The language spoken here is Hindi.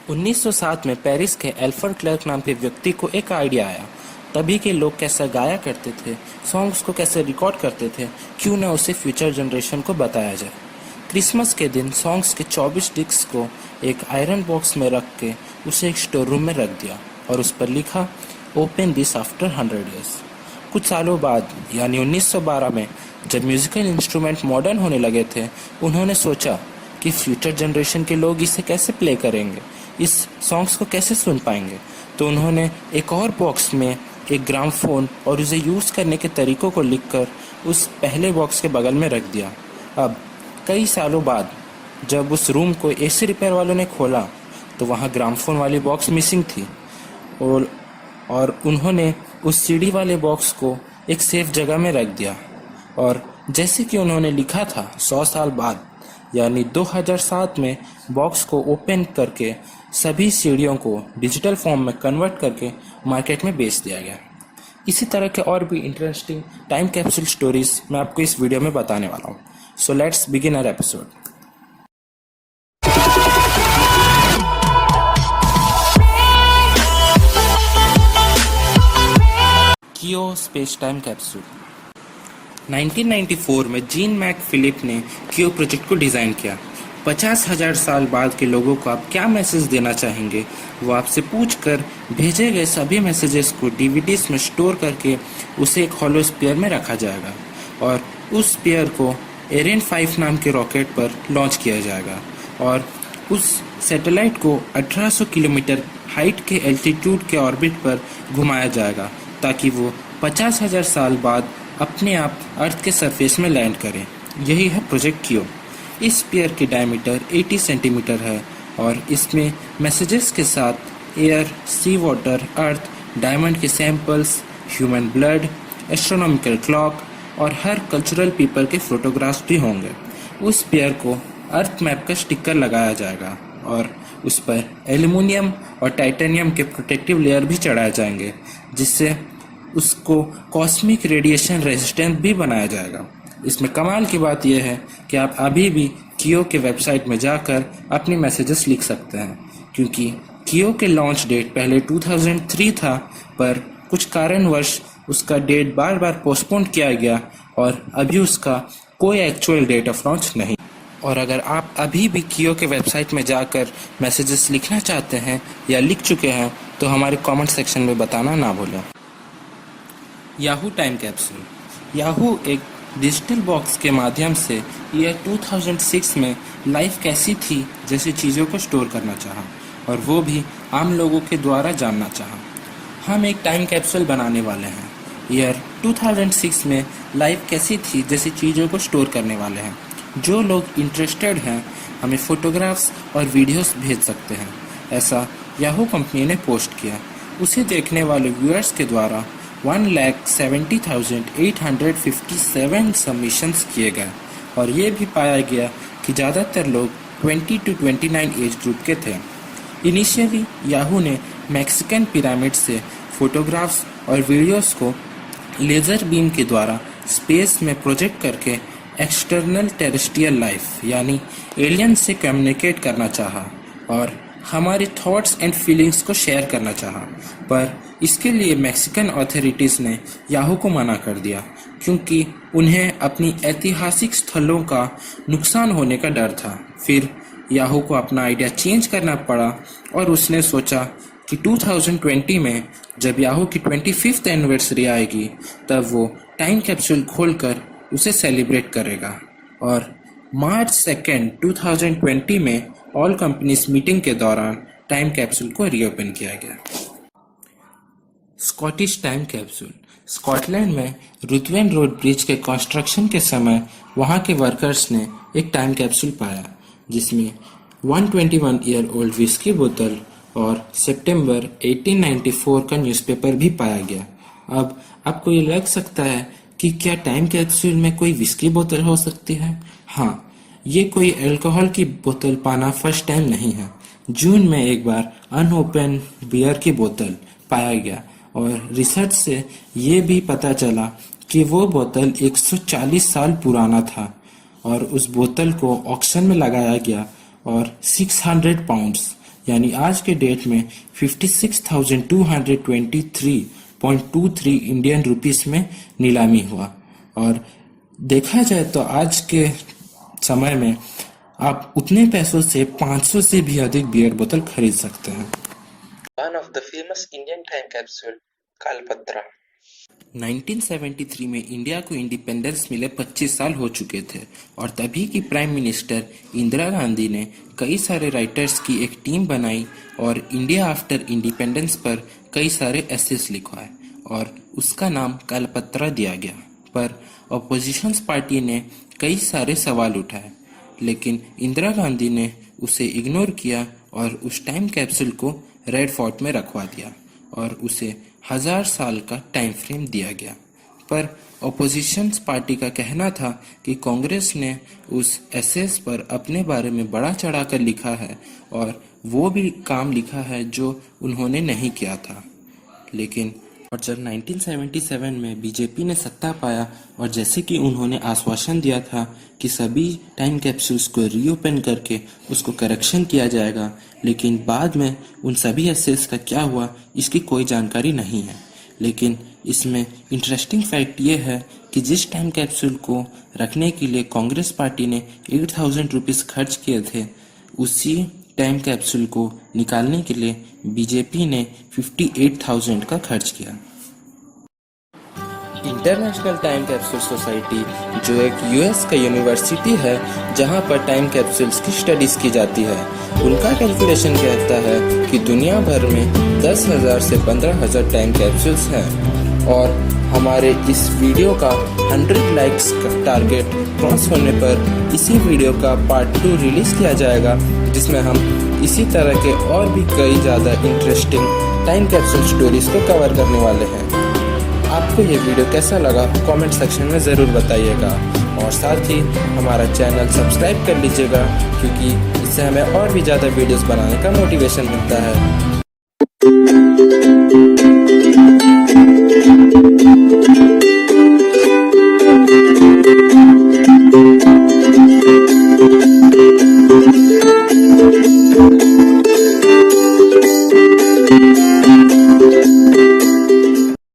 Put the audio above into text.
1907 में पेरिस के एल्फ्रेड क्लर्क नाम के व्यक्ति को एक आइडिया आया। तभी के लोग कैसे गाया करते थे, सॉन्ग्स को कैसे रिकॉर्ड करते थे, क्यों ना उसे फ्यूचर जनरेशन को बताया जाए। क्रिसमस के दिन सॉन्ग्स के 24 डिस्क को एक आयरन बॉक्स में रख के उसे एक स्टोर रूम में रख दिया और उस पर लिखा, ओपन दिस आफ्टर 100 ईयर्स। कुछ सालों बाद यानी 1912 में जब म्यूजिकल इंस्ट्रूमेंट मॉडर्न होने लगे थे, उन्होंने सोचा कि फ्यूचर जनरेशन के लोग इसे कैसे प्ले करेंगे, इस सॉन्ग्स को कैसे सुन पाएंगे। तो उन्होंने एक और बॉक्स में एक ग्रामफोन और उसे यूज़ करने के तरीकों को लिखकर उस पहले बॉक्स के बगल में रख दिया। अब कई सालों बाद जब उस रूम को एसी रिपेयर वालों ने खोला तो वहाँ ग्रामफोन वाली बॉक्स मिसिंग थी और उन्होंने उस सीडी वाले बॉक्स को एक सेफ जगह में रख दिया। और जैसे कि उन्होंने लिखा था, 100 साल बाद यानी 2007 में बॉक्स को ओपन करके सभी सीडियों को डिजिटल फॉर्म में कन्वर्ट करके मार्केट में बेच दिया गया। इसी तरह के और भी इंटरेस्टिंग टाइम कैप्सूल स्टोरीज मैं आपको इस वीडियो में बताने वाला हूँ। So let's begin our episode. KEO space time capsule. 1994 में जीन मैक फिलिप ने कियो प्रोजेक्ट को डिज़ाइन किया। 50,000 साल बाद के लोगों को आप क्या मैसेज देना चाहेंगे, वो आपसे पूछकर भेजे गए सभी मैसेजेस को डीवीडीज में स्टोर करके उसे एक हॉलो स्फीयर में रखा जाएगा और उस स्फीयर को एरियन 5 नाम के रॉकेट पर लॉन्च किया जाएगा और उस सैटेलाइट को 1800 किलोमीटर हाइट के एल्टीट्यूड के ऑर्बिट पर घुमाया जाएगा ताकि वो 50,000 साल बाद अपने आप अर्थ के सरफेस में लैंड करें। यही है प्रोजेक्ट कियो। इस स्फीयर की डायमीटर 80 सेंटीमीटर है और इसमें मैसेजेस के साथ एयर, सी वाटर, अर्थ, डायमंड के samples, human blood, astronomical clock और हर कल्चरल पीपल के फोटोग्राफ्स भी होंगे। उस स्फीयर को अर्थ मैप का स्टिकर लगाया जाएगा और उस पर एल्युमिनियम और टाइटेनियम के प्रोटेक्टिव लेयर भी चढ़ाए जाएंगे, जिससे उसको कॉस्मिक रेडिएशन रेजिस्टेंट भी बनाया जाएगा। इसमें कमाल की बात यह है कि आप अभी भी कियो के वेबसाइट में जाकर अपनी मैसेजेस लिख सकते हैं, क्योंकि कियो के लॉन्च डेट पहले 2003 था, पर कुछ कारणवश उसका डेट बार बार पोस्टपोन किया गया और अभी उसका कोई एक्चुअल डेट ऑफ लॉन्च नहीं। और अगर आप अभी भी कियो के वेबसाइट में जाकर मैसेजेस लिखना चाहते हैं या लिख चुके हैं तो हमारे कमेंट सेक्शन में बताना ना भूलें। Yahoo time capsule. याहू एक डिजिटल बॉक्स के माध्यम से ईयर 2006 में लाइफ कैसी थी जैसी चीज़ों को स्टोर करना चाहा और वो भी आम लोगों के द्वारा जानना चाहा। हम एक टाइम कैप्सूल बनाने वाले हैं। ईयर 2006 में लाइफ कैसी थी जैसी चीज़ों को स्टोर करने वाले हैं। जो लोग इंटरेस्टेड हैं हमें फ़ोटोग्राफ्स और वीडियोस भेज सकते हैं, ऐसा याहू कंपनी ने पोस्ट किया। उसे देखने वाले व्यूअर्स के द्वारा 1,70,857 सबमिशंस किए गए और ये भी पाया गया कि ज़्यादातर लोग 20 to 29 एज ग्रुप के थे। इनिशियली याहू ने मैक्सिकन पिरामिड से फोटोग्राफ्स और वीडियोस को लेज़र बीम के द्वारा स्पेस में प्रोजेक्ट करके एक्सटर्नल टेरेस्ट्रियल लाइफ यानी एलियन से कम्युनिकेट करना चाहा और हमारे थॉट्स एंड फीलिंग्स को शेयर करना चाहा, पर इसके लिए मैक्सिकन अथॉरिटीज़ ने याहू को मना कर दिया क्योंकि उन्हें अपनी ऐतिहासिक स्थलों का नुकसान होने का डर था। फिर याहू को अपना आइडिया चेंज करना पड़ा और उसने सोचा कि 2020 में जब याहू की 25th एनिवर्सरी आएगी तब वो टाइम कैप्सूल खोलकर उसे सेलिब्रेट करेगा और मार्च 2, 2020 में ऑल कंपनीज मीटिंग के दौरान टाइम कैप्सूल को रीओपन किया गया। Scottish time capsule. स्कॉटलैंड में रुथवेन रोड ब्रिज के कंस्ट्रक्शन के समय वहां के वर्कर्स ने एक टाइम कैप्सूल पाया जिसमें 121 ईयर ओल्ड विस्की बोतल और सितंबर 1894 का न्यूज़पेपर भी पाया गया। अब आपको ये लग सकता है कि क्या टाइम कैप्सूल में कोई विस्की बोतल हो सकती है? हाँ, ये कोई अल्कोहल की बोतल पाना फर्स्ट टाइम नहीं है। जून में एक बार अनओपन बियर की बोतल पाया गया और रिसर्च से ये भी पता चला कि वो बोतल 140 साल पुराना था और उस बोतल को ऑक्शन में लगाया गया और 600 पाउंड्स यानी आज के डेट में 56,223.23 इंडियन रुपीस में नीलामी हुआ। और देखा जाए तो आज के समय में आप उतने पैसों से 500 से भी अधिक बियर बोतल खरीद सकते हैं। One of the famous Indian time capsule, Kalpatra. 1973 में इंडिया को इंडिपेंडेंस मिले 25 साल हो चुके थे और तभी की प्राइम मिनिस्टर इंदिरा गांधी ने कई सारे राइटर्स की एक टीम बनाई और इंडिया आफ्टर इंडिपेंडेंस पर कई सारे एसेस लिखवाए और उसका नाम कलपत्रा दिया गया। पर अपोजिशंस पार्टी ने कई सारे सवाल उठाए, लेकिन इंदिरा गांधी ने उसे इग्नोर किया और उस टाइम कैप्सूल को रेड फोर्ट में रखवा दिया और उसे 1000 साल का टाइम फ्रेम दिया गया। पर अपोजिशन पार्टी का कहना था कि कांग्रेस ने उस एसेस पर अपने बारे में बड़ा चढ़ाकर लिखा है और वो भी काम लिखा है जो उन्होंने नहीं किया था। लेकिन और जब 1977 में बीजेपी ने सत्ता पाया और जैसे कि उन्होंने आश्वासन दिया था कि सभी टाइम कैप्सूल्स को रीओपन करके उसको करेक्शन किया जाएगा, लेकिन बाद में उन सभी एसेस का क्या हुआ इसकी कोई जानकारी नहीं है। लेकिन इसमें इंटरेस्टिंग फैक्ट ये है कि जिस टाइम कैप्सूल को रखने के लिए कांग्रेस पार्टी ने 8,000 रुपीज़ खर्च किए थे, उसी टाइम कैप्सूल को निकालने के लिए बीजेपी ने 58,000 का खर्च किया। इंटरनेशनल टाइम कैप्सूल सोसाइटी जो एक यूएस का यूनिवर्सिटी है जहां पर टाइम कैप्सूल्स की स्टडीज की जाती है, उनका कैलकुलेशन कहता है कि दुनिया भर में 10,000 से 15,000 टाइम कैप्सूल्स हैं और हमारे इस वीडियो का 100 लाइक्स का टारगेट क्रॉस होने पर इसी वीडियो का पार्ट 2 रिलीज किया जाएगा, जिसमें हम इसी तरह के और भी कई ज़्यादा इंटरेस्टिंग टाइम कैप्सूल स्टोरीज को कवर करने वाले हैं। आपको ये वीडियो कैसा लगा कमेंट सेक्शन में ज़रूर बताइएगा और साथ ही हमारा चैनल सब्सक्राइब कर लीजिएगा, क्योंकि इससे हमें और भी ज़्यादा वीडियोस बनाने का मोटिवेशन मिलता है।